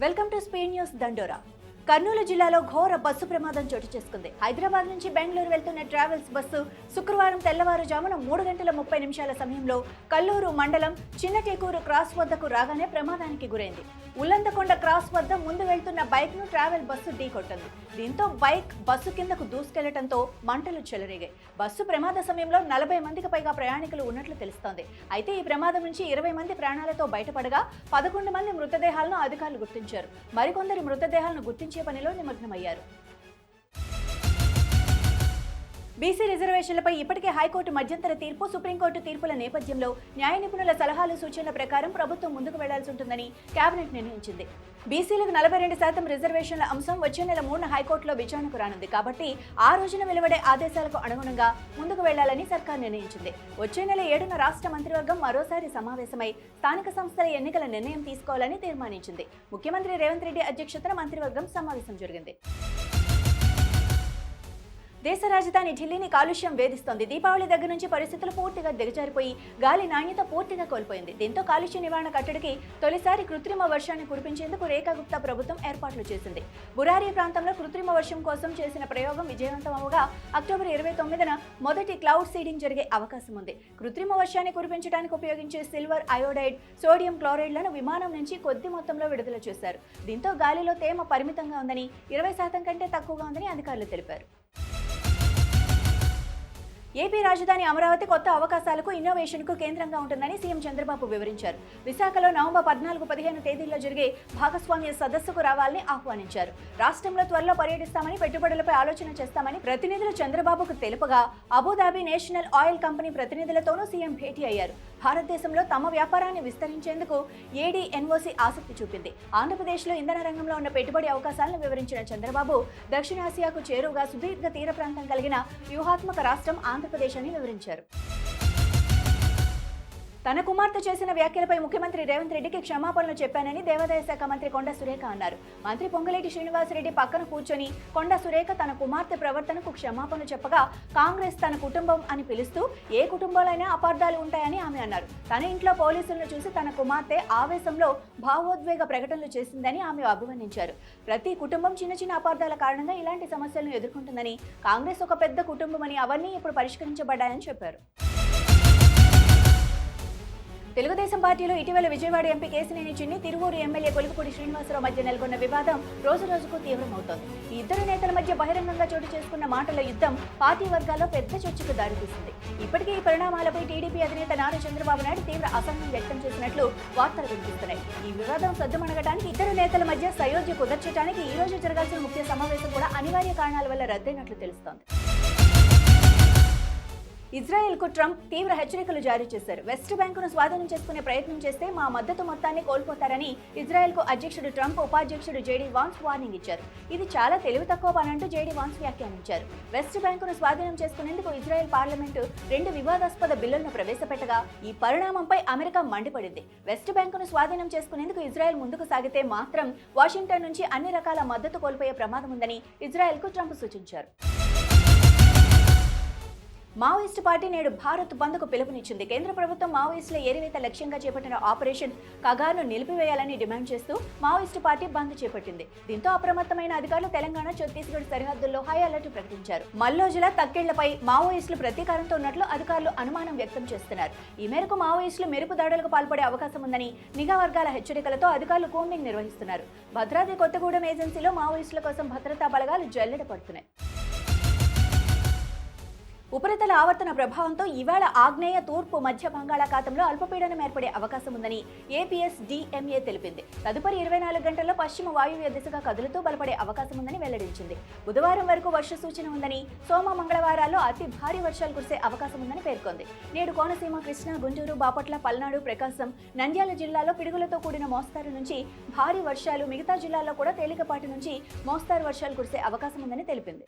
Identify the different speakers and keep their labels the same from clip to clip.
Speaker 1: Welcome to speed news దండోరా. కర్నూలు జిల్లాలో ఘోర బస్సు ప్రమాదం చోటు చేసుకుంది. హైదరాబాద్ నుంచి బెంగళూరు వెళ్తున్న ట్రావెల్స్ బస్సు శుక్రవారం తెల్లవారుజామున 3:30 సమయంలో కల్లూరు మండలం చిన్నటేకూరు క్రాస్ వద్దకు రాగానే ప్రమాదానికి గురైంది. ఉల్లందకొండ క్రాస్ వద్ద ముందు వెళ్తున్న బైక్ ను ట్రావెల్ బస్సు ఢీకొట్టింది. దీంతో బైక్ బస్సు కిందకు దూసుకెళ్లడంతో మంటలు చెలరేగాయి. బస్సు ప్రమాద సమయంలో 40 మందికి పైగా ప్రయాణికులు ఉన్నట్లు తెలుస్తోంది. అయితే ఈ ప్రమాదం నుంచి 20 మంది ప్రాణాలతో బయటపడగా 11 మంది మృతదేహాలను అధికారులు గుర్తించారు. మరికొందరి మృతదేహాలను గుర్తించే పనిలో నిమగ్నమయ్యారు. బీసీ రిజర్వేషన్లపై ఇప్పటికే హైకోర్టు మధ్యంతర తీర్పు, సుప్రీంకోర్టు తీర్పుల నేపథ్యంలో న్యాయ నిపుణుల సలహాలు సూచనల ప్రకారం ప్రభుత్వం ముందుకు వెళ్లాల్సి ఉంటుందని కేబినెట్ నిర్ణయించింది. బీసీలకు 42% రిజర్వేషన్ల అంశం వచ్చే నెల 3న హైకోర్టులో విచారణకు రానుంది. కాబట్టి ఆ రోజున వెలువడే ఆదేశాలకు అనుగుణంగా ముందుకు వెళ్లాలని సర్కార్ నిర్ణయించింది. వచ్చే నెల 7న రాష్ట్ర మంత్రివర్గం మరోసారి సమావేశమై స్థానిక సంస్థల ఎన్నికల నిర్ణయం తీసుకోవాలని తీర్మానించింది. ముఖ్యమంత్రి రేవంత్ రెడ్డి అధ్యక్షతన మంత్రివర్గం సమావేశం జరిగింది. దేశ రాజధాని ఢిల్లీని కాలుష్యం వేధిస్తోంది. దీపావళి దగ్గర నుంచి పరిస్థితులు పూర్తిగా దిగజారిపోయి గాలి నాణ్యత పూర్తిగా కోల్పోయింది. దీంతో కాలుష్య నివారణ కట్టడికి తొలిసారి కృత్రిమ వర్షాన్ని కురిపించేందుకు రేఖా గుప్తా ప్రభుత్వం ఏర్పాట్లు చేసింది. బురారి ప్రాంతంలో కృత్రిమ వర్షం కోసం చేసిన ప్రయోగం విజయవంతం అవగా అక్టోబర్ 29న మొదటి క్లౌడ్ సీడింగ్ జరిగే అవకాశం ఉంది. కృత్రిమ వర్షాన్ని కురిపించడానికి ఉపయోగించే సిల్వర్ అయోడైడ్, సోడియం క్లోరైడ్లను విమానం నుంచి కొద్ది మొత్తంలో విడుదల చేశారు. దీంతో గాలిలో తేమ పరిమితంగా ఉందని, 20% కంటే తక్కువగా ఉందని అధికారులు తెలిపారు. ఏపీ రాజధాని అమరావతి కొత్త అవకాశాలకు, ఇన్నోవేషన్కు కేంద్రంగా ఉంటుందని సీఎం చంద్రబాబు వివరించారు. విశాఖలో నవంబర్ 14-15 తేదీల్లో జరిగే భాగస్వామ్య సదస్సుకు రావాలని ఆహ్వానించారు. రాష్ట్రంలో త్వరలో పర్యటిస్తామని, పెట్టుబడులపై ఆలోచన చేస్తామని ప్రతినిధులు చంద్రబాబుకు తెలుపగా అబుదాబి నేషనల్ ఆయిల్ కంపెనీ ప్రతినిధులతోనూ సీఎం భేటీ అయ్యారు. భారతదేశంలో తమ వ్యాపారాన్ని విస్తరించేందుకు ఏడీఎన్ఓసీ ఆసక్తి చూపింది. ఆంధ్రప్రదేశ్లో ఇంధన రంగంలో ఉన్న పెట్టుబడి అవకాశాలను వివరించిన చంద్రబాబు దక్షిణాసియాకు చేరువుగా సుదీర్ఘ తీర ప్రాంతం కలిగిన వ్యూహాత్మక రాష్ట్రం ఆంధ్రప్రదేశ్ అని వివరించారు. తన కుమార్తె చేసిన వ్యాఖ్యలపై ముఖ్యమంత్రి రేవంత్ రెడ్డికి క్షమాపణలు చెప్పానని దేవాదాయ శాఖ మంత్రి కొండా సురేఖ అన్నారు. మంత్రి పొంగులేటి శ్రీనివాసరెడ్డి పక్కన కూర్చొని కొండా సురేఖ తన కుమార్తె ప్రవర్తనకు క్షమాపణలు చెప్పగా కాంగ్రెస్ తన కుటుంబం అని పిలుస్తూ ఏ కుటుంబంలోనైనా అపార్థాలు ఉంటాయని ఆమె అన్నారు. తన ఇంట్లో పోలీసులను చూసి తన కుమార్తె ఆవేశంలో భావోద్వేగ ప్రకటనలు చేసిందని ఆమె అభివర్ణించారు. ప్రతి కుటుంబం చిన్న చిన్న అపార్థాల కారణంగా ఇలాంటి సమస్యలను ఎదుర్కొంటుందని, కాంగ్రెస్ ఒక పెద్ద కుటుంబమని, అవన్నీ ఇప్పుడు పరిష్కరించబడ్డాయని చెప్పారు. తెలుగుదేశం పార్టీలో ఇటీవల విజయవాడ ఎంపీ కేశినేని చిన్ని, తిరువూరు ఎమ్మెల్యే కొలుకుపూడి శ్రీనివాసరావు మధ్య నెలకొన్న వివాదం రోజు రోజుకు తీవ్రమవుతోంది. ఈ ఇద్దరు నేతల మధ్య బహిరంగంగా చోటు చేసుకున్న మాటల యుద్ధం పార్టీ వర్గాల్లో పెద్ద చర్చకు దారితీసింది. ఇప్పటికే ఈ పరిణామాలపై టీడీపీ అధినేత నారా చంద్రబాబు నాయుడు తీవ్ర అసహనం వ్యక్తం చేసినట్లు వార్తలు వినిపిస్తున్నాయి. ఈ వివాదం సద్దుమణగడానికి, ఇద్దరు నేతల మధ్య సయోధ్య కుదర్చడానికి ఈ రోజు జరగాల్సిన ముఖ్య సమావేశం కూడా అనివార్య కారణాల వల్ల రద్దయినట్లు తెలుస్తోంది. ఇజ్రాయెల్కు ట్రంప్ తీవ్ర హెచ్చరికలు జారీ చేశారు. వెస్ట్ బ్యాంకును స్వాధీనం చేసుకునే ప్రయత్నం చేస్తే మా మద్దతు మొత్తాన్ని కోల్పోతారని ఇజ్రాయెల్కు అధ్యక్షుడు ట్రంప్ ఉపాధ్యక్షుడు జేడీ వాన్స్ వార్నింగ్ ఇచ్చారు. ఇది చాలా తెలివి తక్కువ పనంటూ జేడీ వాన్స్ వ్యాఖ్యానించారు. వెస్ట్ బ్యాంకును స్వాధీనం చేసుకునేందుకు ఇజ్రాయెల్ పార్లమెంటు 2 వివాదాస్పద బిల్లులను ప్రవేశపెట్టగా ఈ పరిణామంపై అమెరికా మండిపడింది. వెస్ట్ బ్యాంకును స్వాధీనం చేసుకునేందుకు ఇజ్రాయెల్ ముందుకు సాగితే మాత్రం వాషింగ్టన్ నుంచి అన్ని రకాల మద్దతు కోల్పోయే ప్రమాదం ఉందని ఇజ్రాయెల్కు ట్రంప్ సూచించారు. మావోయిస్టు పార్టీ నేడు భారత్ బంద్కు పిలుపునిచ్చింది. కేంద్ర ప్రభుత్వం మావోయిస్టుల ఏరివేత లక్ష్యంగా చేపట్టిన ఆపరేషన్ కగార్ను నిలిపివేయాలని డిమాండ్ చేస్తూ మావోయిస్టు పార్టీ బంద్ చేపట్టింది. దీంతో అప్రమత్తమైన అధికారులు తెలంగాణ, ఛత్తీస్గఢ్ సరిహద్దుల్లో హై అలర్ట్ ప్రకటించారు. మల్లోజుల తక్కిళ్లపై మావోయిస్టులు ప్రతీకారంతో ఉన్నట్లు అధికారులు అనుమానం వ్యక్తం చేస్తున్నారు. ఈ మేరకు మావోయిస్టులు మెరుపు దాడులకు పాల్పడే అవకాశం ఉందని నిఘా వర్గాల హెచ్చరికలతో అధికారులు కూంబింగ్ నిర్వహిస్తున్నారు. భద్రాద్రి కొత్తగూడెం ఏజెన్సీలో మావోయిస్టుల కోసం భద్రతా బలగాలు జల్లెడ పడుతున్నాయి. ఉపరితల ఆవర్తన ప్రభావంతో ఇవాళ ఆగ్నేయ, తూర్పు, మధ్య బంగాళాఖాతంలో అల్పపీడనం ఏర్పడే అవకాశం ఉందని ఏపీఎస్డీఎంఏ తెలిపింది. తదుపరి 24 గంటల్లో పశ్చిమ వాయువ్య దిశగా కదులుతూ బలపడే అవకాశం ఉందని వెల్లడించింది. బుధవారం వరకు వర్ష సూచన ఉందని, సోమ, మంగళవారాల్లో అతి భారీ వర్షాలు కురిసే అవకాశం ఉందని పేర్కొంది. నేడు కోనసీమ, కృష్ణా, గుంటూరు, బాపట్ల, పల్నాడు, ప్రకాశం, నంద్యాల జిల్లాలో పిడుగులతో కూడిన మోస్తారు నుంచి భారీ వర్షాలు, మిగతా జిల్లాల్లో కూడా తేలికపాటి నుంచి మోస్తారు వర్షాలు కురిసే అవకాశం ఉందని తెలిపింది.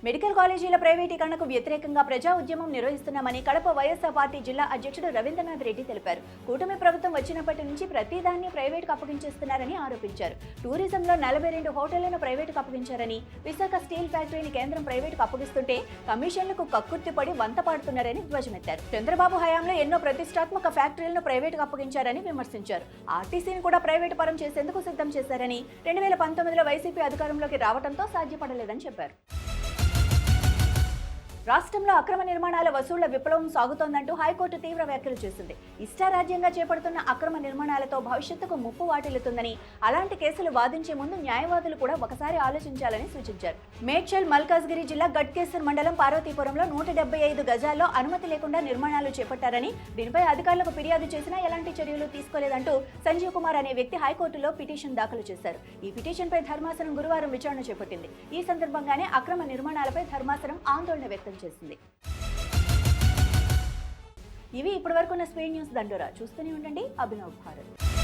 Speaker 1: మెడికల్ కాలేజీల ప్రైవేటీకరణకు వ్యతిరేకంగా ప్రజా ఉద్యమం నిర్వహిస్తున్నామని కడప వైఎస్ఆర్ పార్టీ జిల్లా అధ్యక్షుడు రవీంద్రనాథ్ రెడ్డి తెలిపారు. కూటమి ప్రభుత్వం వచ్చినప్పటి నుంచి ప్రతిదాన్ని ప్రైవేటుకు అప్పగించేస్తున్నారని ఆరోపించారు. టూరిజంలో 42 హోటళ్లను ప్రైవేటుకు అప్పగించారని, విశాఖ స్టీల్ ఫ్యాక్టరీని కేంద్రం ప్రైవేటుకు అప్పగిస్తుంటే కమిషన్లకు కక్కుర్తిపడి వంత పాడుతున్నారని ధ్వజమెత్తారు. చంద్రబాబు హయాంలో ఎన్నో ప్రతిష్టాత్మక ఫ్యాక్టరీలను ప్రైవేటుకు అప్పగించారని విమర్శించారు. ఆర్టీసీని కూడా ప్రైవేటు పరం చేసేందుకు సిద్ధం చేశారని, 2019లో వైసీపీ అధికారంలోకి రావడంతో సాధ్యపడలేదని చెప్పారు. రాష్ట్రంలో అక్రమ నిర్మాణాల వసూళ్ల విప్లవం సాగుతోందంటూ హైకోర్టు తీవ్ర వ్యాఖ్యలు చేసింది. ఇష్టారాజ్యంగా చేపడుతున్న అక్రమ నిర్మాణాలతో భవిష్యత్తుకు ముప్పు వాటిల్లుతుందని, అలాంటి కేసులు వాదించే ముందు న్యాయవాదులు కూడా ఒకసారి ఆలోచించాలని సూచించారు. మేడ్చల్ మల్కాజ్గిరి జిల్లా గట్కేసర్ మండలం పార్వతీపురంలో 175 గజాల్లో అనుమతి లేకుండా నిర్మాణాలు చేపట్టారని, దీనిపై అధికారులకు ఫిర్యాదు చేసినా ఎలాంటి చర్యలు తీసుకోలేదంటూ సంజీవ్ కుమార్ అనే వ్యక్తి హైకోర్టులో పిటిషన్ దాఖలు చేశారు. ఈ పిటిషన్పై ధర్మాసనం గురువారం విచారణ చేపట్టింది. ఈ సందర్భంగానే అక్రమ నిర్మాణాలపై ధర్మాసనం ఆందోళన వ్యక్తం చేసింది. ఇవి ఇప్పటివరకున్న స్పీడ్ న్యూస్ దండోరా. చూస్తూనే ఉండండి అభినవ్ భారత్.